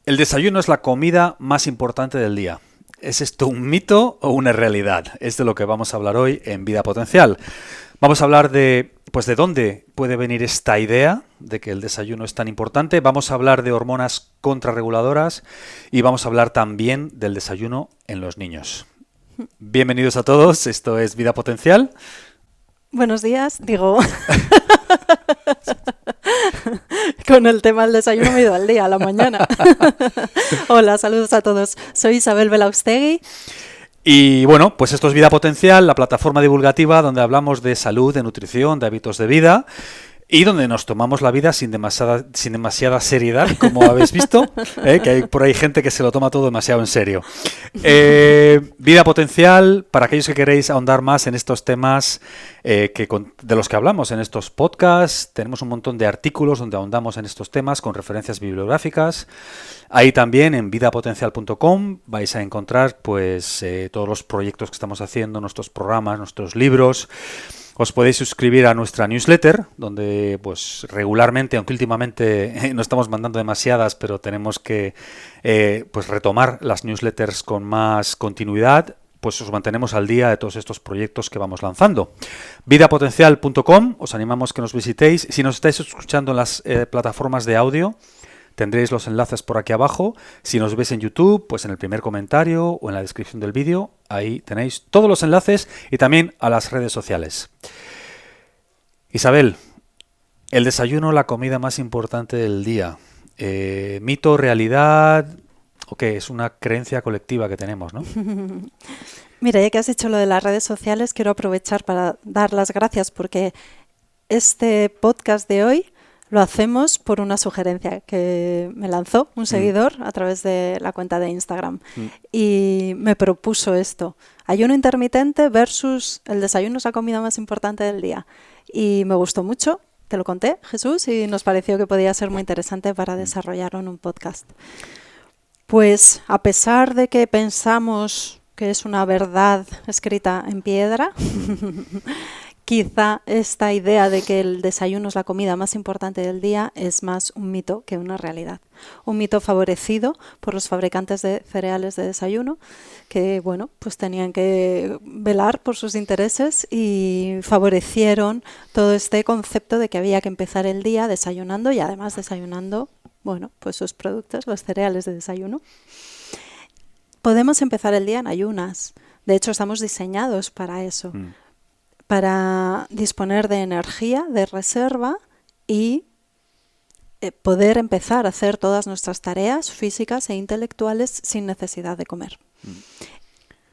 El desayuno es la comida más importante del día. ¿Es esto un mito o una realidad? Es de lo que vamos a hablar hoy en Vida Potencial. Vamos a hablar de dónde puede venir esta idea de que el desayuno es tan importante. Vamos a hablar de hormonas contrarreguladoras y vamos a hablar también del desayuno en los niños. Bienvenidos a todos, esto es Vida Potencial. Buenos días, con el tema del desayuno me he ido al día, a la mañana. Hola, saludos a todos. Soy Isabel Belaustegui. Y bueno, pues esto es Vida Potencial, la plataforma divulgativa donde hablamos de salud, de nutrición, de hábitos de vida y donde nos tomamos la vida sin demasiada seriedad, como habéis visto, que hay por ahí gente que se lo toma todo demasiado en serio. Vida Potencial, para aquellos que queréis ahondar más en estos temas de los que hablamos en estos podcasts, tenemos un montón de artículos donde ahondamos en estos temas con referencias bibliográficas. Ahí también en vidapotencial.com vais a encontrar todos los proyectos que estamos haciendo, nuestros programas, nuestros libros. Os podéis suscribir a nuestra newsletter, donde regularmente, aunque últimamente no estamos mandando demasiadas, pero tenemos que retomar las newsletters con más continuidad, pues os mantenemos al día de todos estos proyectos que vamos lanzando. Vidapotencial.com, os animamos que nos visitéis. Si nos estáis escuchando en las plataformas de audio, tendréis los enlaces por aquí abajo. Si nos veis en YouTube, pues en el primer comentario o en la descripción del vídeo, ahí tenéis todos los enlaces y también a las redes sociales. Isabel, el desayuno, la comida más importante del día. ¿Mito, realidad o qué? Es una creencia colectiva que tenemos, ¿no? Mira, ya que has hecho lo de las redes sociales, quiero aprovechar para dar las gracias porque este podcast de hoy lo hacemos por una sugerencia que me lanzó un seguidor a través de la cuenta de Instagram y me propuso esto: ayuno intermitente versus el desayuno es la comida más importante del día. Y me gustó mucho, te lo conté, Jesús, y nos pareció que podía ser muy interesante para desarrollarlo en un podcast. Pues a pesar de que pensamos que es una verdad escrita en piedra, quizá esta idea de que el desayuno es la comida más importante del día es más un mito que una realidad. Un mito favorecido por los fabricantes de cereales de desayuno que, pues tenían que velar por sus intereses y favorecieron todo este concepto de que había que empezar el día desayunando y además desayunando, pues sus productos, los cereales de desayuno. Podemos empezar el día en ayunas. De hecho, estamos diseñados para eso. Para disponer de energía, de reserva y poder empezar a hacer todas nuestras tareas físicas e intelectuales sin necesidad de comer.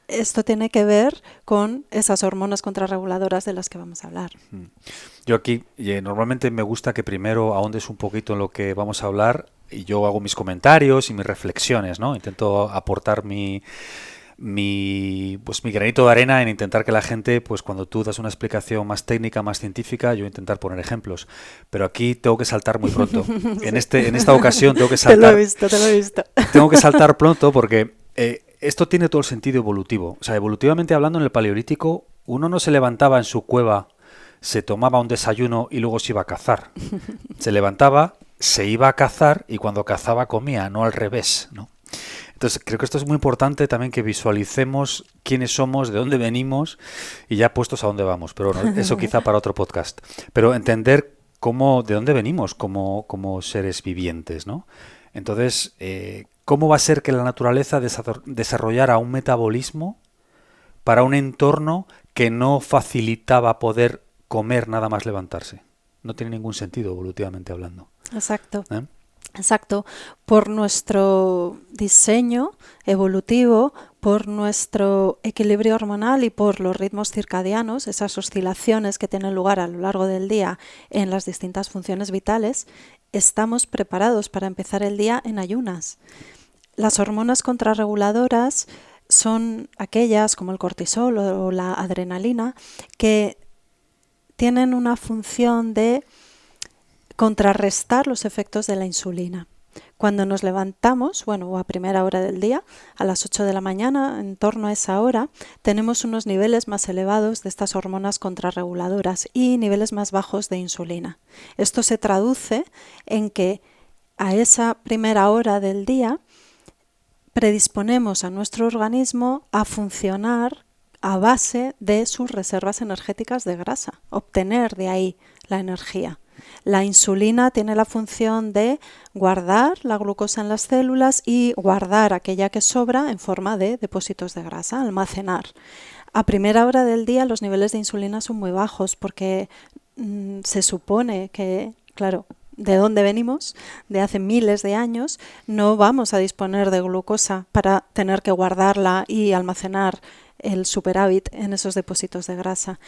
Esto tiene que ver con esas hormonas contrarreguladoras de las que vamos a hablar. Yo aquí normalmente me gusta que primero ahondes un poquito en lo que vamos a hablar y yo hago mis comentarios y mis reflexiones, ¿no? Intento aportar mi granito de arena en intentar que la gente, cuando tú das una explicación más técnica, más científica, yo intentar poner ejemplos. Pero aquí tengo que saltar muy pronto. Sí. En esta ocasión tengo que saltar. Te lo he visto. Tengo que saltar pronto porque esto tiene todo el sentido evolutivo. O sea, evolutivamente hablando, en el Paleolítico, uno no se levantaba en su cueva, se tomaba un desayuno y luego se iba a cazar. Se levantaba, se iba a cazar y cuando cazaba comía, no al revés, ¿no? Entonces, creo que esto es muy importante también que visualicemos quiénes somos, de dónde venimos y ya puestos a dónde vamos. Pero bueno, eso quizá para otro podcast. Pero entender de dónde venimos como seres vivientes, ¿no? Entonces, ¿cómo va a ser que la naturaleza desarrollara un metabolismo para un entorno que no facilitaba poder comer nada más levantarse? No tiene ningún sentido evolutivamente hablando. Exacto. Exacto, por nuestro diseño evolutivo, por nuestro equilibrio hormonal y por los ritmos circadianos, esas oscilaciones que tienen lugar a lo largo del día en las distintas funciones vitales, estamos preparados para empezar el día en ayunas. Las hormonas contrarreguladoras son aquellas como el cortisol o la adrenalina que tienen una función de contrarrestar los efectos de la insulina. Cuando nos levantamos, o a primera hora del día, a las 8 de la mañana, en torno a esa hora, tenemos unos niveles más elevados de estas hormonas contrarreguladoras y niveles más bajos de insulina. Esto se traduce en que a esa primera hora del día predisponemos a nuestro organismo a funcionar a base de sus reservas energéticas de grasa, obtener de ahí la energía. La insulina tiene la función de guardar la glucosa en las células y guardar aquella que sobra en forma de depósitos de grasa, almacenar. A primera hora del día los niveles de insulina son muy bajos porque se supone que, claro, de dónde venimos, de hace miles de años, no vamos a disponer de glucosa para tener que guardarla y almacenar el superávit en esos depósitos de grasa.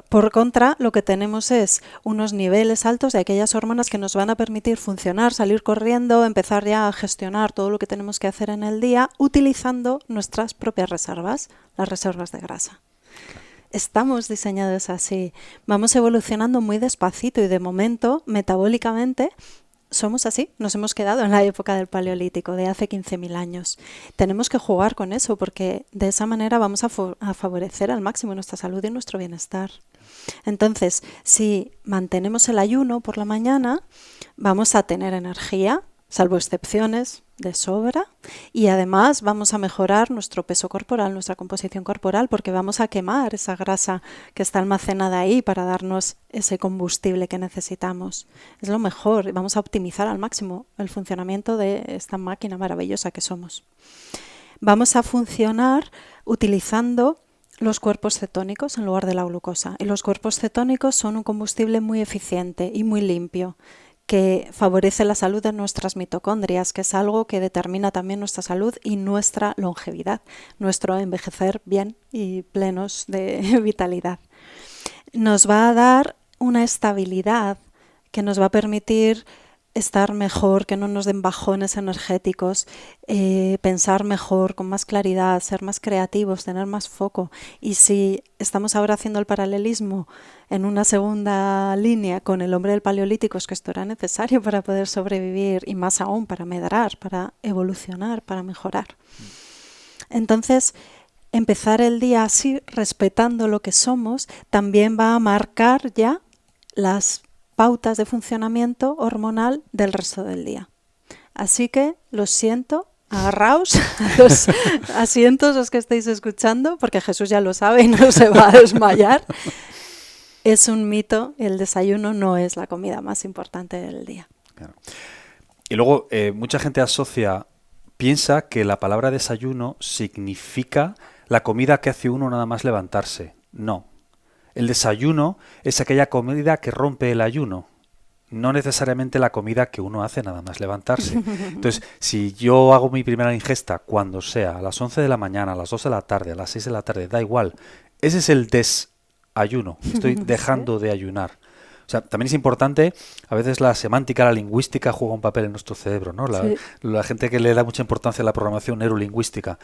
Por contra, lo que tenemos es unos niveles altos de aquellas hormonas que nos van a permitir funcionar, salir corriendo, empezar ya a gestionar todo lo que tenemos que hacer en el día utilizando nuestras propias reservas, las reservas de grasa. Estamos diseñados así, vamos evolucionando muy despacito y de momento, metabólicamente, somos así, nos hemos quedado en la época del Paleolítico, de hace 15.000 años. Tenemos que jugar con eso porque de esa manera vamos a favorecer al máximo nuestra salud y nuestro bienestar. Entonces, si mantenemos el ayuno por la mañana, vamos a tener energía, salvo excepciones, de sobra, y además vamos a mejorar nuestro peso corporal, nuestra composición corporal, porque vamos a quemar esa grasa que está almacenada ahí para darnos ese combustible que necesitamos. Es lo mejor, vamos a optimizar al máximo el funcionamiento de esta máquina maravillosa que somos. Vamos a funcionar utilizando los cuerpos cetónicos en lugar de la glucosa. Y los cuerpos cetónicos son un combustible muy eficiente y muy limpio, que favorece la salud de nuestras mitocondrias, que es algo que determina también nuestra salud y nuestra longevidad, nuestro envejecer bien y plenos de vitalidad. Nos va a dar una estabilidad que nos va a permitir estar mejor, que no nos den bajones energéticos, pensar mejor, con más claridad, ser más creativos, tener más foco. Y si estamos ahora haciendo el paralelismo en una segunda línea con el hombre del Paleolítico, es que esto era necesario para poder sobrevivir y más aún para medrar, para evolucionar, para mejorar. Entonces, empezar el día así, respetando lo que somos, también va a marcar ya las pautas de funcionamiento hormonal del resto del día. Así que, lo siento, agarraos a los asientos los que estáis escuchando, porque Jesús ya lo sabe y no se va a desmayar. Es un mito, el desayuno no es la comida más importante del día. Claro. Y luego, mucha gente piensa que la palabra desayuno significa la comida que hace uno nada más levantarse. No. El desayuno es aquella comida que rompe el ayuno, no necesariamente la comida que uno hace nada más levantarse. Entonces, si yo hago mi primera ingesta cuando sea, a las 11 de la mañana, a las 2 de la tarde, a las 6 de la tarde, da igual, ese es el desayuno, estoy dejando de ayunar. O sea, también es importante, a veces la semántica, la lingüística juega un papel en nuestro cerebro, ¿no? La gente que le da mucha importancia a la programación neurolingüística.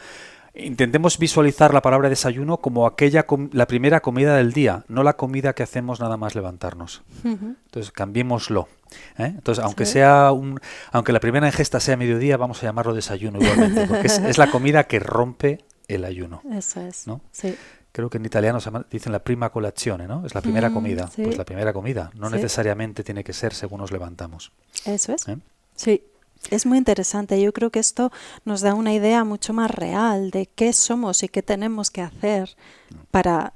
Intentemos visualizar la palabra desayuno como la primera comida del día, no la comida que hacemos nada más levantarnos. Entonces, cambiémoslo. Entonces, aunque la primera ingesta sea a mediodía, vamos a llamarlo desayuno igualmente, porque es la comida que rompe el ayuno. Eso es, ¿no? Sí. Creo que en italiano dicen la prima colazione, ¿no? Es la primera comida. Sí. Pues la primera comida, no necesariamente tiene que ser según nos levantamos. Eso es. Sí. Es muy interesante. Yo creo que esto nos da una idea mucho más real de qué somos y qué tenemos que hacer para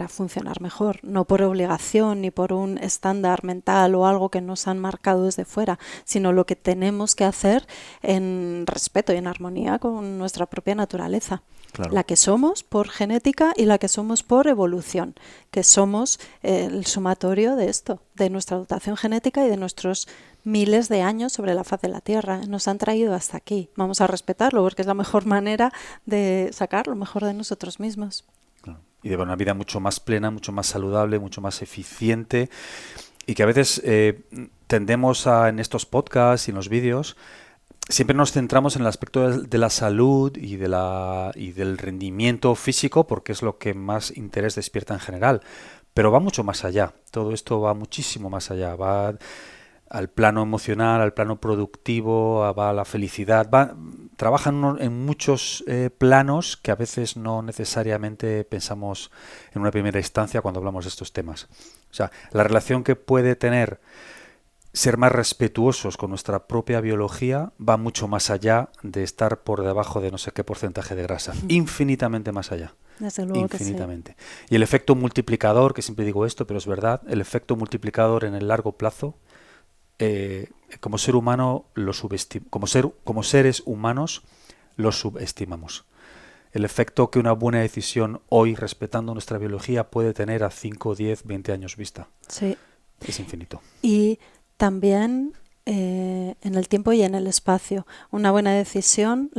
funcionar mejor, no por obligación ni por un estándar mental o algo que nos han marcado desde fuera, sino lo que tenemos que hacer en respeto y en armonía con nuestra propia naturaleza. Claro. La que somos por genética y la que somos por evolución, que somos el sumatorio de esto, de nuestra dotación genética y de nuestros miles de años sobre la faz de la Tierra. Nos han traído hasta aquí. Vamos a respetarlo porque es la mejor manera de sacar lo mejor de nosotros mismos. Claro. Y de una vida mucho más plena, mucho más saludable, mucho más eficiente, y que a veces tendemos en estos podcasts y en los vídeos siempre nos centramos en el aspecto de la salud y del rendimiento físico porque es lo que más interés despierta en general, pero va mucho más allá. Todo esto va muchísimo más allá, va al plano emocional, al plano productivo, va a la felicidad, trabajan en muchos planos que a veces no necesariamente pensamos en una primera instancia cuando hablamos de estos temas. O sea, la relación que puede tener ser más respetuosos con nuestra propia biología va mucho más allá de estar por debajo de no sé qué porcentaje de grasa. Infinitamente más allá. Desde luego que sí. Infinitamente. Y el efecto multiplicador, que siempre digo esto, pero es verdad, el efecto multiplicador en el largo plazo, como ser humano, como seres humanos, lo subestimamos. El efecto que una buena decisión hoy, respetando nuestra biología, puede tener a 5, 10, 20 años vista. Sí. Es infinito. Y también en el tiempo y en el espacio. Una buena decisión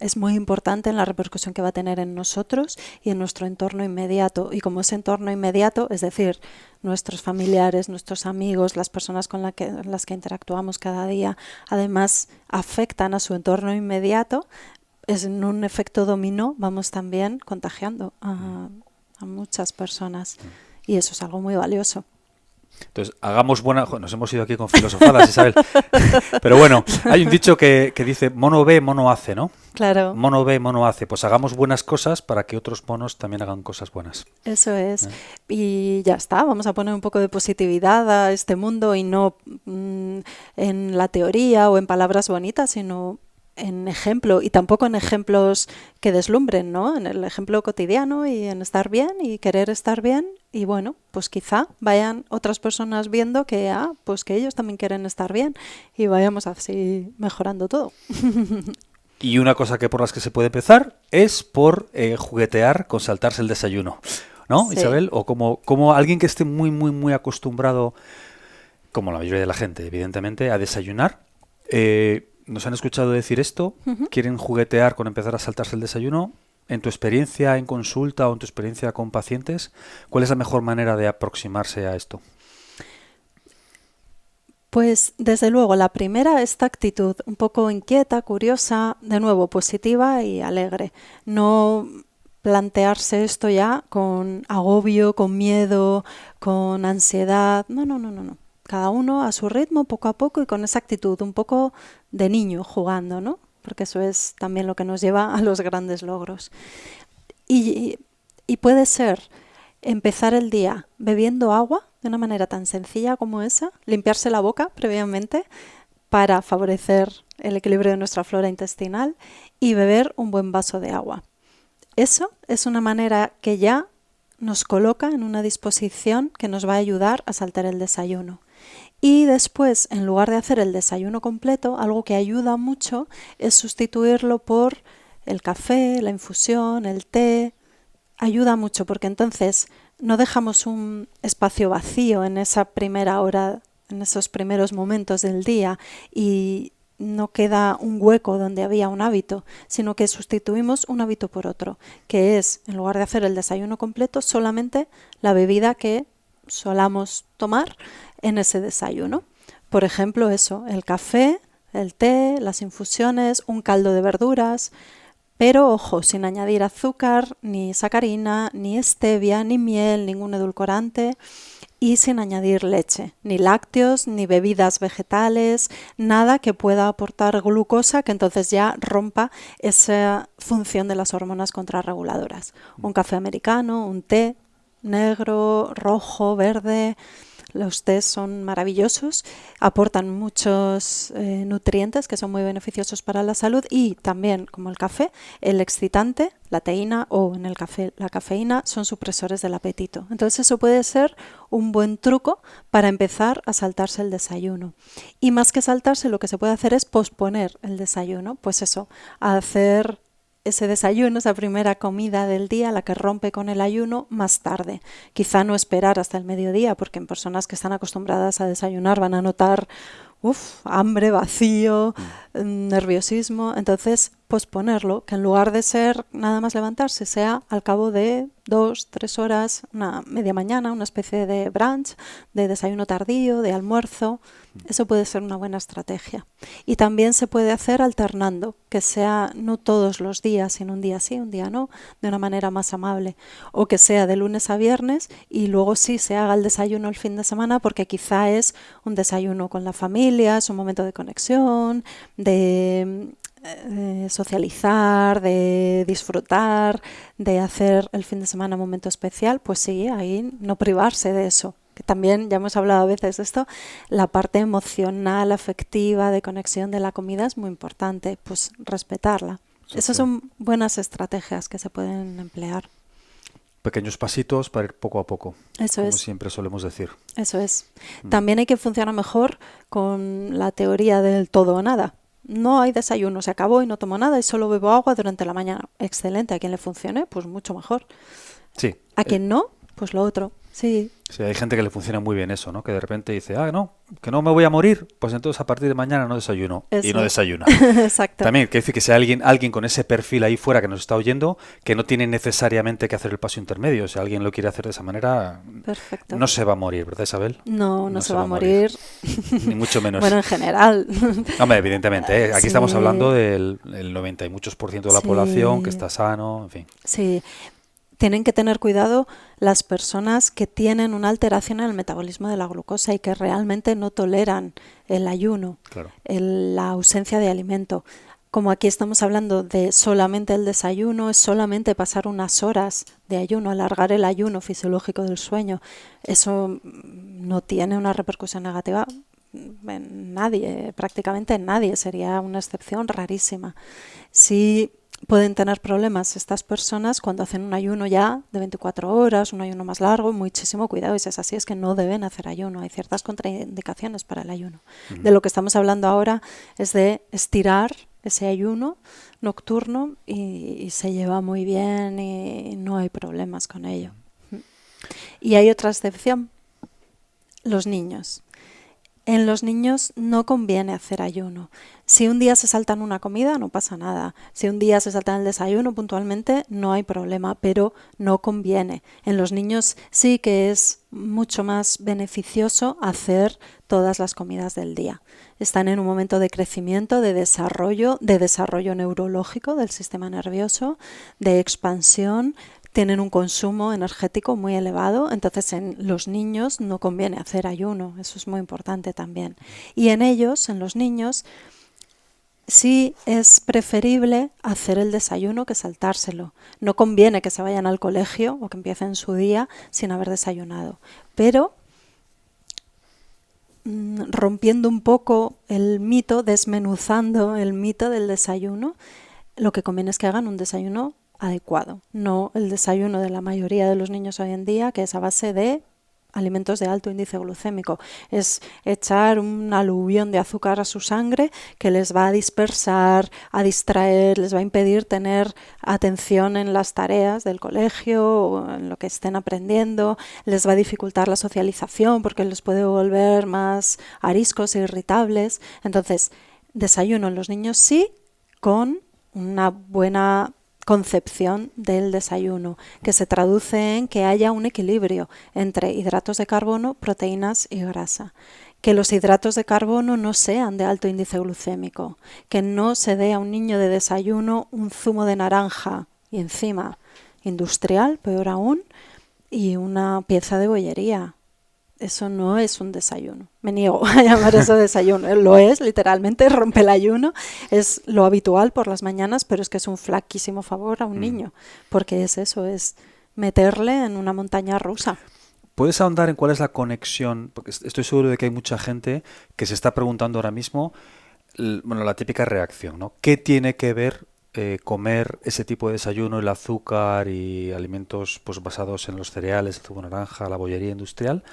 es muy importante en la repercusión que va a tener en nosotros y en nuestro entorno inmediato. Y como ese entorno inmediato, es decir, nuestros familiares, nuestros amigos, las personas con las que interactuamos cada día, además afectan a su entorno inmediato, es en un efecto dominó, vamos también contagiando a muchas personas. Y eso es algo muy valioso. Entonces, hagamos buena... Nos hemos ido aquí con filosofadas, Isabel. Pero bueno, hay un dicho que dice, mono ve, mono hace, ¿no? Claro. Mono ve, mono hace. Pues hagamos buenas cosas para que otros monos también hagan cosas buenas. Eso es. Y ya está, vamos a poner un poco de positividad a este mundo y no en la teoría o en palabras bonitas, sino en ejemplo, y tampoco en ejemplos que deslumbren, ¿no? En el ejemplo cotidiano y en estar bien y querer estar bien. Y bueno, pues quizá vayan otras personas viendo que, pues que ellos también quieren estar bien y vayamos así mejorando todo. Y una cosa que por las que se puede empezar es por juguetear con saltarse el desayuno, ¿no, Sí. Isabel? O como alguien que esté muy, muy, muy acostumbrado, como la mayoría de la gente, evidentemente, a desayunar. Nos han escuchado decir esto, quieren juguetear con empezar a saltarse el desayuno. En tu experiencia en consulta o en tu experiencia con pacientes, ¿cuál es la mejor manera de aproximarse a esto? Pues desde luego, la primera, esta actitud un poco inquieta, curiosa, de nuevo positiva y alegre. No plantearse esto ya con agobio, con miedo, con ansiedad. No, no, no, no, no. Cada uno a su ritmo, poco a poco y con esa actitud un poco de niño jugando, ¿no? Porque eso es también lo que nos lleva a los grandes logros. Y puede ser empezar el día bebiendo agua de una manera tan sencilla como esa, limpiarse la boca previamente para favorecer el equilibrio de nuestra flora intestinal y beber un buen vaso de agua. Eso es una manera que ya nos coloca en una disposición que nos va a ayudar a saltar el desayuno. Y después, en lugar de hacer el desayuno completo, algo que ayuda mucho es sustituirlo por el café, la infusión, el té. Ayuda mucho porque entonces no dejamos un espacio vacío en esa primera hora, en esos primeros momentos del día y no queda un hueco donde había un hábito, sino que sustituimos un hábito por otro, que es, en lugar de hacer el desayuno completo, solamente la bebida que solamos tomar en ese desayuno. Por ejemplo, eso, el café, el té, las infusiones, un caldo de verduras, pero ojo, sin añadir azúcar, ni sacarina, ni stevia, ni miel, ningún edulcorante y sin añadir leche, ni lácteos, ni bebidas vegetales, nada que pueda aportar glucosa que entonces ya rompa esa función de las hormonas contrarreguladoras. Un café americano, un té negro, rojo, verde. Los tés son maravillosos, aportan muchos nutrientes que son muy beneficiosos para la salud y también, como el café, el excitante, la teína o en el café la cafeína son supresores del apetito. Entonces eso puede ser un buen truco para empezar a saltarse el desayuno. Y más que saltarse, lo que se puede hacer es posponer el desayuno, pues eso, hacer ese desayuno, esa primera comida del día, la que rompe con el ayuno, más tarde. Quizá no esperar hasta el mediodía, porque en personas que están acostumbradas a desayunar van a notar hambre, vacío, nerviosismo. Entonces, posponerlo, que en lugar de ser nada más levantarse, sea al cabo de 2-3 horas, una media mañana, una especie de brunch, de desayuno tardío, de almuerzo. Eso puede ser una buena estrategia. Y también se puede hacer alternando, que sea no todos los días, sino un día sí, un día no, de una manera más amable. O que sea de lunes a viernes y luego sí se haga el desayuno el fin de semana, porque quizá es un desayuno con la familia, es un momento de conexión, de socializar, de disfrutar, de hacer el fin de semana un momento especial. Pues sí, ahí no privarse de eso, que también ya hemos hablado a veces de esto, la parte emocional, afectiva, de conexión de la comida es muy importante, pues respetarla. Sí, Esas sí. son buenas estrategias que se pueden emplear. Pequeños pasitos para ir poco a poco, Eso como es. siempre solemos decir. Eso es. También hay que funcionar mejor con la teoría del todo o nada. No hay desayuno, se acabó y no tomo nada y solo bebo agua durante la mañana. Excelente. A quien le funcione, pues mucho mejor. Sí, A quien no, pues lo otro. Sí, sí, hay gente que le funciona muy bien eso, ¿no? Que de repente dice, no, que no me voy a morir, pues entonces a partir de mañana no desayuno. Y no eso. desayuna. Exacto. También quiere decir que si hay alguien con ese perfil ahí fuera que nos está oyendo, que no tiene necesariamente que hacer el paso intermedio. Si alguien lo quiere hacer de esa manera, Perfecto. no se va a morir, ¿verdad, Isabel? No, no se va a morir. Ni mucho menos. Bueno, en general. Hombre, evidentemente, ¿eh? Aquí estamos Sí. hablando del 90 y muchos por ciento de la población que Sí. está sano, en fin. Sí. Tienen que tener cuidado las personas que tienen una alteración en el metabolismo de la glucosa y que realmente no toleran el ayuno, Claro. la ausencia de alimento. Como aquí estamos hablando de solamente el desayuno, es solamente pasar unas horas de ayuno, alargar el ayuno fisiológico del sueño. Eso no tiene una repercusión negativa en nadie, prácticamente en nadie, sería una excepción rarísima. Sí pueden tener problemas estas personas cuando hacen un ayuno ya de 24 horas, un ayuno más largo, muchísimo cuidado, y si es así es que no deben hacer ayuno, hay ciertas contraindicaciones para el ayuno. De lo que estamos hablando ahora es de estirar ese ayuno nocturno y se lleva muy bien y no hay problemas con ello. Y hay otra excepción, los niños. En los niños no conviene hacer ayuno. Si un día se saltan una comida, no pasa nada. Si un día se saltan el desayuno puntualmente, no hay problema, pero no conviene. En los niños sí que es mucho más beneficioso hacer todas las comidas del día. Están en un momento de crecimiento, de desarrollo neurológico del sistema nervioso, de expansión. Tienen un consumo energético muy elevado, entonces en los niños no conviene hacer ayuno, eso es muy importante también. Y en ellos, en los niños, sí es preferible hacer el desayuno que saltárselo. No conviene que se vayan al colegio o que empiecen su día sin haber desayunado. Pero rompiendo un poco el mito, desmenuzando el mito del desayuno, lo que conviene es que hagan un desayuno adecuado, no el desayuno de la mayoría de los niños hoy en día, que es a base de alimentos de alto índice glucémico. Es echar un aluvión de azúcar a su sangre que les va a dispersar, a distraer, les va a impedir tener atención en las tareas del colegio o en lo que estén aprendiendo, les va a dificultar la socialización porque les puede volver más ariscos e irritables. Entonces, desayuno en los niños sí, con una buena concepción del desayuno, que se traduce en que haya un equilibrio entre hidratos de carbono, proteínas y grasa. Que los hidratos de carbono no sean de alto índice glucémico, que no se dé a un niño de desayuno un zumo de naranja y encima industrial, peor aún, y una pieza de bollería. Eso no es un desayuno. Me niego a llamar eso desayuno. Lo es, literalmente, rompe el ayuno. Es lo habitual por las mañanas, pero es que es un flaquísimo favor a un niño. Porque es eso, es meterle en una montaña rusa. ¿Puedes ahondar en cuál es la conexión? Porque estoy seguro de que hay mucha gente que se está preguntando ahora mismo, bueno, la típica reacción, ¿no? ¿Qué tiene que ver comer ese tipo de desayuno, el azúcar y alimentos pues basados en los cereales, el zumo naranja, la bollería industrial,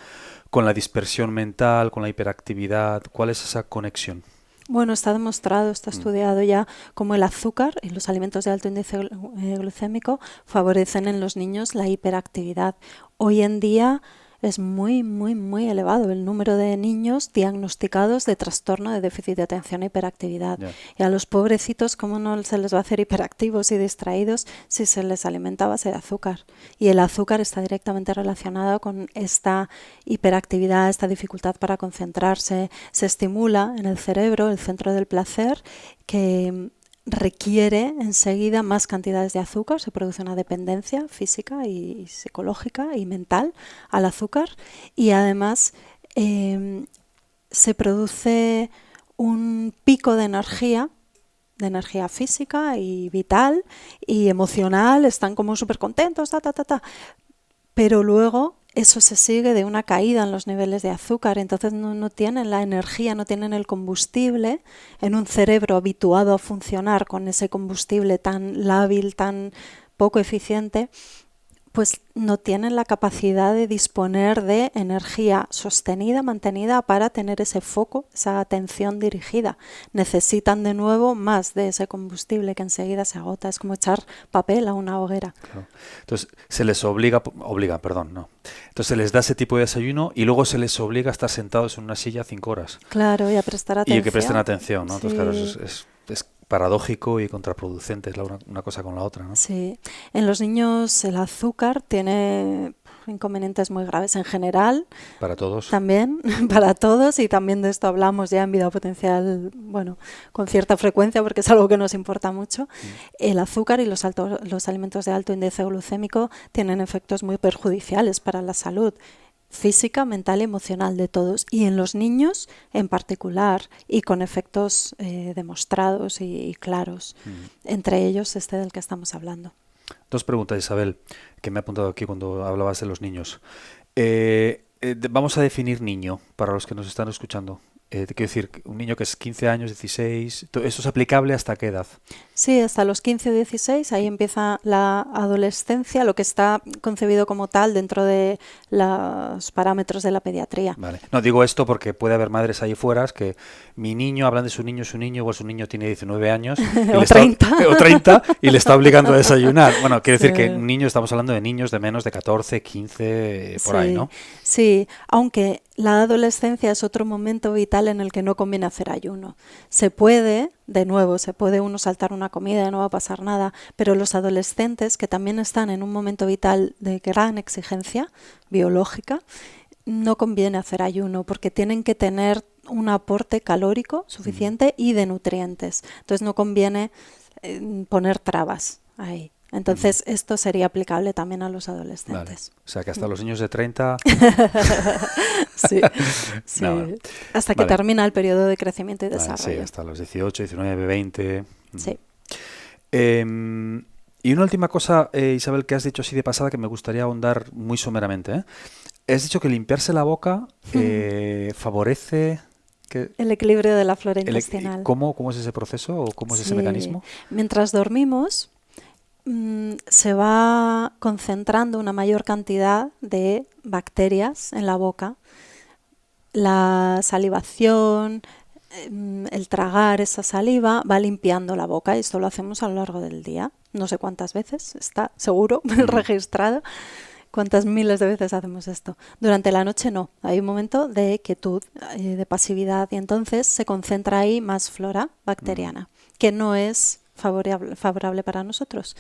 con la dispersión mental, con la hiperactividad? ¿Cuál es esa conexión? Bueno, está demostrado, está estudiado ya cómo el azúcar y los alimentos de alto índice glucémico favorecen en los niños la hiperactividad. Hoy en día es muy, muy, muy elevado el número de niños diagnosticados de trastorno de déficit de atención e hiperactividad. Ya. Y a los pobrecitos, ¿cómo no se les va a hacer hiperactivos y distraídos si se les alimenta a base de azúcar? Y el azúcar está directamente relacionado con esta hiperactividad, esta dificultad para concentrarse. Se estimula en el cerebro el centro del placer, que requiere enseguida más cantidades de azúcar, se produce una dependencia física y psicológica y mental al azúcar, y además se produce un pico de energía física y vital y emocional, están como súper contentos, pero luego eso se sigue de una caída en los niveles de azúcar, entonces no tienen la energía, no tienen el combustible en un cerebro habituado a funcionar con ese combustible tan lábil, tan poco eficiente, pues no tienen la capacidad de disponer de energía sostenida, mantenida para tener ese foco, esa atención dirigida. Necesitan de nuevo más de ese combustible que enseguida se agota. Es como echar papel a una hoguera. Claro. Entonces se les perdón, no. Entonces se les da ese tipo de desayuno y luego se les obliga a estar sentados en una silla 5 horas. Claro, y a prestar atención. Y que presten atención, ¿no? Sí. Entonces, claro, es paradójico y contraproducente, es una cosa con la otra, ¿no? Sí. En los niños el azúcar tiene inconvenientes muy graves en general. Para todos. También, para todos, y también de esto hablamos ya en Vida Potencial, bueno, con cierta frecuencia porque es algo que nos importa mucho. El azúcar y los alimentos de alto índice glucémico tienen efectos muy perjudiciales para la salud física, mental y emocional de todos, y en los niños en particular, y con efectos demostrados y claros, entre ellos este del que estamos hablando. 2 preguntas, Isabel, que me he apuntado aquí cuando hablabas de los niños. Vamos a definir niño para los que nos están escuchando. Te quiero decir, un niño que es 15 años, 16, ¿esto es aplicable hasta qué edad? Sí, hasta los 15 o 16, ahí empieza la adolescencia, lo que está concebido como tal dentro de los parámetros de la pediatría. Vale. No, digo esto porque puede haber madres ahí fuera que mi niño, hablan de su niño, igual su niño tiene 19 años o 30. O 30 y le está obligando a desayunar. Bueno, quiere decir Sí. que un niño, estamos hablando de niños de menos de 14, 15, por ahí, ¿no? Sí, aunque la adolescencia es otro momento vital en el que no conviene hacer ayuno. Se puede uno saltar una comida y no va a pasar nada, pero los adolescentes, que también están en un momento vital de gran exigencia biológica, no conviene hacer ayuno porque tienen que tener un aporte calórico suficiente y de nutrientes. Entonces no conviene poner trabas ahí. Entonces esto sería aplicable también a los adolescentes. Vale. O sea que hasta los niños de 30... Sí, sí. No, Hasta que termina el periodo de crecimiento y desarrollo. Sí, hasta los 18, 19, 20... Sí. Y una última cosa, Isabel, que has dicho así de pasada que me gustaría ahondar muy someramente. Has dicho que limpiarse la boca favorece... el equilibrio de la flora intestinal. ¿Cómo es ese proceso o cómo es ese mecanismo? Mientras dormimos se va concentrando una mayor cantidad de bacterias en la boca. La salivación, el tragar esa saliva va limpiando la boca y esto lo hacemos a lo largo del día. No sé cuántas veces, está seguro registrado. ¿Cuántas miles de veces hacemos esto? Durante la noche no, hay un momento de quietud, de pasividad y entonces se concentra ahí más flora bacteriana, que no es favorable para nosotros.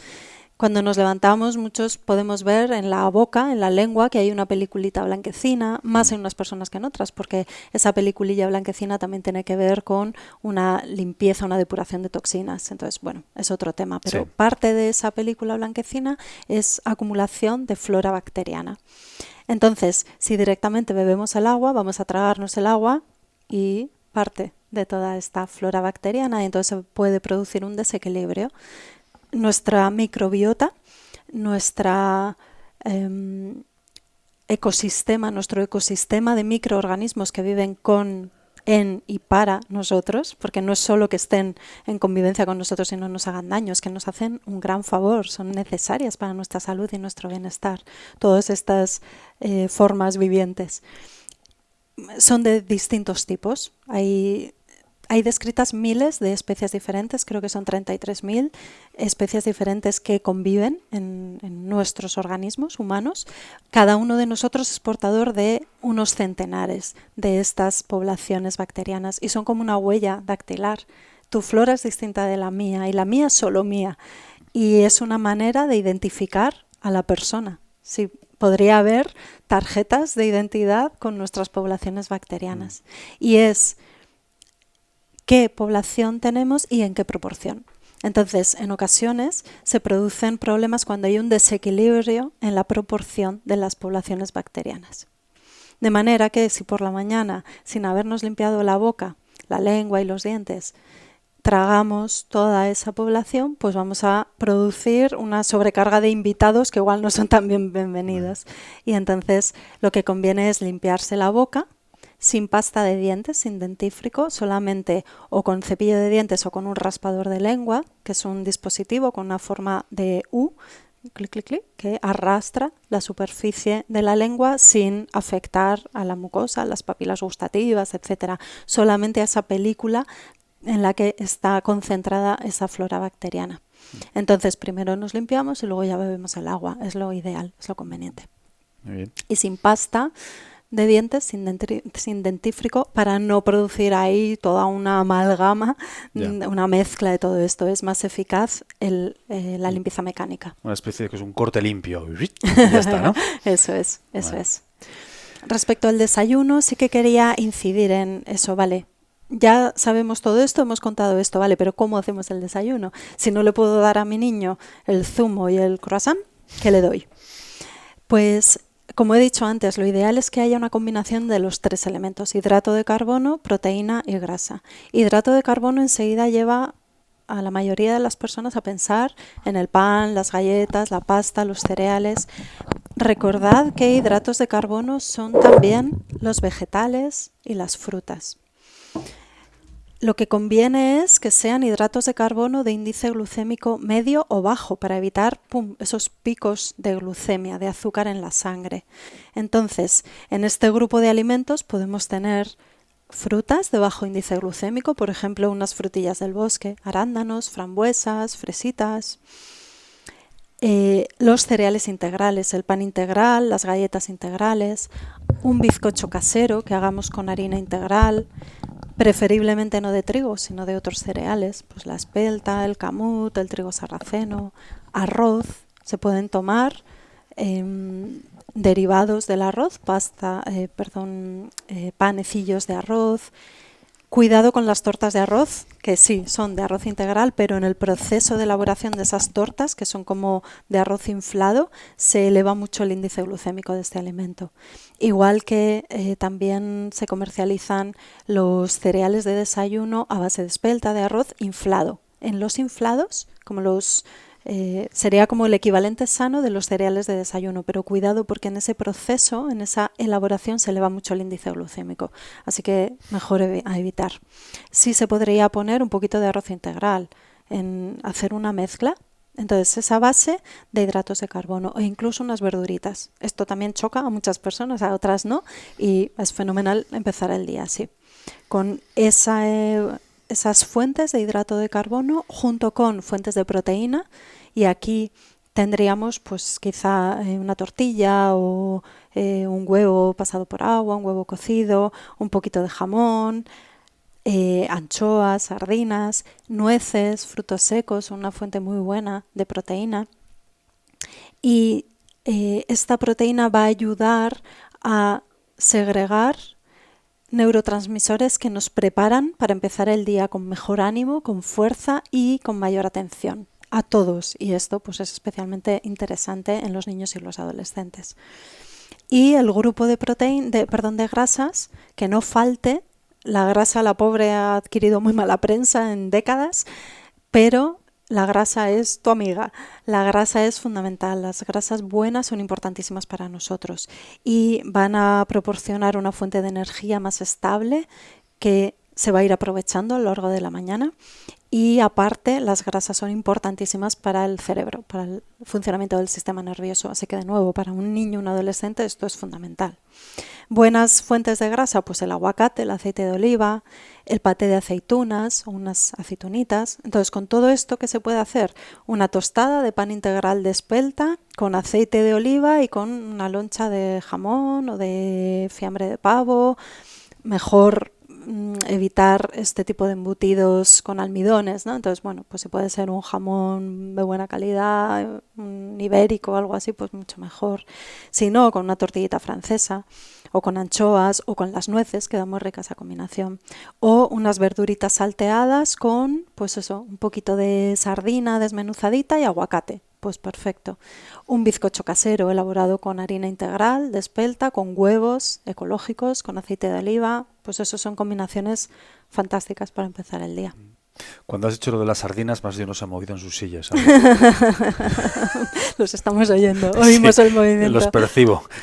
Cuando nos levantamos, muchos podemos ver en la boca, en la lengua, que hay una peliculita blanquecina, más en unas personas que en otras, porque esa peliculilla blanquecina también tiene que ver con una limpieza, una depuración de toxinas. Entonces, bueno, es otro tema, pero parte de esa película blanquecina es acumulación de flora bacteriana. Entonces, si directamente bebemos el agua, vamos a tragarnos el agua y parte de toda esta flora bacteriana, y entonces se puede producir un desequilibrio. Nuestra microbiota, nuestro ecosistema de microorganismos que viven con, en y para nosotros, porque no es solo que estén en convivencia con nosotros y no nos hagan daño, es que nos hacen un gran favor, son necesarias para nuestra salud y nuestro bienestar. Todas estas formas vivientes son de distintos tipos. Hay descritas miles de especies diferentes, creo que son 33.000 especies diferentes que conviven en nuestros organismos humanos. Cada uno de nosotros es portador de unos centenares de estas poblaciones bacterianas y son como una huella dactilar. Tu flora es distinta de la mía y la mía es solo mía. Y es una manera de identificar a la persona. Sí, podría haber tarjetas de identidad con nuestras poblaciones bacterianas. Y es qué población tenemos y en qué proporción. Entonces, en ocasiones se producen problemas cuando hay un desequilibrio en la proporción de las poblaciones bacterianas. De manera que si por la mañana, sin habernos limpiado la boca, la lengua y los dientes, tragamos toda esa población, pues vamos a producir una sobrecarga de invitados que igual no son tan bienvenidos. Y entonces lo que conviene es limpiarse la boca sin pasta de dientes, sin dentífrico, solamente o con cepillo de dientes o con un raspador de lengua, que es un dispositivo con una forma de U, clic, clic, clic, que arrastra la superficie de la lengua sin afectar a la mucosa, a las papilas gustativas, etcétera, solamente a esa película en la que está concentrada esa flora bacteriana. Entonces, primero nos limpiamos y luego ya bebemos el agua. Es lo ideal, es lo conveniente. Muy bien. Y sin pasta de dientes, sin dentífrico, para no producir ahí toda una amalgama, una mezcla de todo esto. Es más eficaz la limpieza mecánica. Una especie de que es un corte limpio. Y ya está, ¿no? Eso es. Respecto al desayuno, sí que quería incidir en eso, ¿vale? Ya sabemos todo esto, hemos contado esto, ¿vale? Pero ¿cómo hacemos el desayuno? Si no le puedo dar a mi niño el zumo y el croissant, ¿qué le doy? Pues, como he dicho antes, lo ideal es que haya una combinación de los 3 elementos: hidrato de carbono, proteína y grasa. Hidrato de carbono enseguida lleva a la mayoría de las personas a pensar en el pan, las galletas, la pasta, los cereales. Recordad que hidratos de carbono son también los vegetales y las frutas. Lo que conviene es que sean hidratos de carbono de índice glucémico medio o bajo para evitar esos picos de glucemia, de azúcar en la sangre. Entonces, en este grupo de alimentos podemos tener frutas de bajo índice glucémico, por ejemplo, unas frutillas del bosque, arándanos, frambuesas, fresitas. Los cereales integrales, el pan integral, las galletas integrales, un bizcocho casero que hagamos con harina integral, preferiblemente no de trigo, sino de otros cereales, pues la espelta, el camut, el trigo sarraceno, arroz. Se pueden tomar derivados del arroz, panecillos de arroz. Cuidado con las tortas de arroz, que sí, son de arroz integral, pero en el proceso de elaboración de esas tortas, que son como de arroz inflado, se eleva mucho el índice glucémico de este alimento. Igual que también se comercializan los cereales de desayuno a base de espelta, de arroz inflado. En los inflados, sería como el equivalente sano de los cereales de desayuno, pero cuidado porque en ese proceso, en esa elaboración, se eleva mucho el índice glucémico, así que mejor a evitar. Sí se podría poner un poquito de arroz integral, hacer una mezcla, entonces esa base de hidratos de carbono o incluso unas verduritas. Esto también choca a muchas personas, a otras no, y es fenomenal empezar el día así, con esas fuentes de hidrato de carbono junto con fuentes de proteína, y aquí tendríamos pues quizá una tortilla o un huevo pasado por agua, un huevo cocido, un poquito de jamón, anchoas, sardinas, nueces, frutos secos, una fuente muy buena de proteína. Y esta proteína va a ayudar a segregar neurotransmisores que nos preparan para empezar el día con mejor ánimo, con fuerza y con mayor atención a todos, y esto pues es especialmente interesante en los niños y los adolescentes. Y el grupo de grasas, que no falte. La grasa, la pobre, ha adquirido muy mala prensa en décadas, pero la grasa es tu amiga, la grasa es fundamental, las grasas buenas son importantísimas para nosotros y van a proporcionar una fuente de energía más estable que se va a ir aprovechando a lo largo de la mañana, y aparte las grasas son importantísimas para el cerebro, para el funcionamiento del sistema nervioso, así que de nuevo para un niño, un adolescente esto es fundamental. Buenas fuentes de grasa, pues el aguacate, el aceite de oliva, el paté de aceitunas o unas aceitunitas. Entonces, con todo esto, ¿qué se puede hacer? Una tostada de pan integral de espelta con aceite de oliva y con una loncha de jamón o de fiambre de pavo. Mejor evitar este tipo de embutidos con almidones, ¿no? Entonces, bueno, pues si puede ser un jamón de buena calidad, un ibérico o algo así, pues mucho mejor. Si no, con una tortillita francesa o con anchoas o con las nueces, queda muy rica esa combinación. O unas verduritas salteadas con, pues eso, un poquito de sardina desmenuzadita y aguacate. Pues perfecto. Un bizcocho casero elaborado con harina integral de espelta, con huevos ecológicos, con aceite de oliva. Pues eso son combinaciones fantásticas para empezar el día. Cuando has hecho lo de las sardinas, más de uno se ha movido en sus sillas. Los estamos oyendo, oímos el movimiento.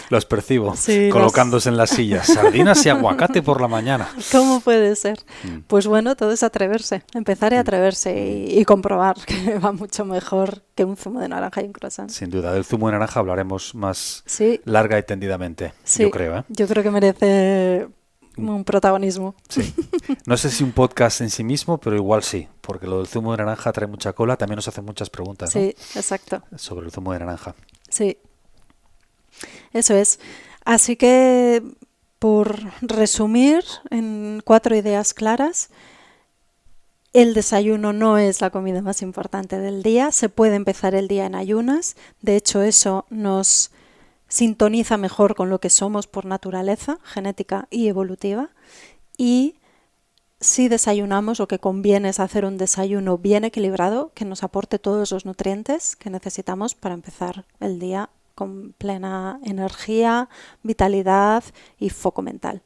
Los percibo, sí, colocándose en las sillas. Sardinas y aguacate por la mañana. ¿Cómo puede ser? Pues bueno, todo es atreverse, empezar a atreverse y comprobar que va mucho mejor que un zumo de naranja y un croissant. Sin duda, del zumo de naranja hablaremos más sí. larga y tendidamente, sí. yo creo. Yo creo que merece un protagonismo. Sí. No sé si un podcast en sí mismo, pero igual sí, porque lo del zumo de naranja trae mucha cola, también nos hacen muchas preguntas, sí, ¿no? exacto. Sobre el zumo de naranja. Sí, eso es. Así que, por resumir en 4 ideas claras, el desayuno no es la comida más importante del día, se puede empezar el día en ayunas, de hecho eso nos sintoniza mejor con lo que somos por naturaleza, genética y evolutiva, y si desayunamos, lo que conviene es hacer un desayuno bien equilibrado que nos aporte todos los nutrientes que necesitamos para empezar el día con plena energía, vitalidad y foco mental.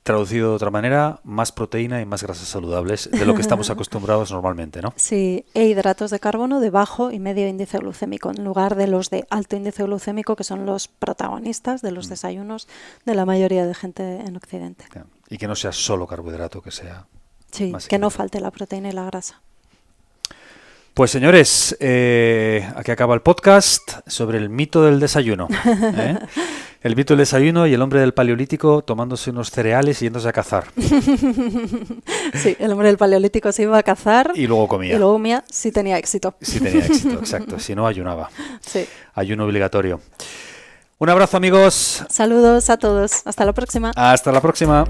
Traducido de otra manera, más proteína y más grasas saludables de lo que estamos acostumbrados normalmente, ¿no? Sí, e hidratos de carbono de bajo y medio índice glucémico, en lugar de los de alto índice glucémico, que son los protagonistas de los desayunos de la mayoría de gente en Occidente. Y que no sea solo carbohidrato, que sea... Sí, que no falte la proteína y la grasa. Pues señores, aquí acaba el podcast sobre el mito del desayuno. El mito del desayuno y el hombre del Paleolítico tomándose unos cereales y yéndose a cazar. Sí, el hombre del Paleolítico se iba a cazar. Y luego comía. Y luego comía si tenía éxito. Si tenía éxito, exacto. Si no, ayunaba. Sí. Ayuno obligatorio. Un abrazo, amigos. Saludos a todos. Hasta la próxima. Hasta la próxima.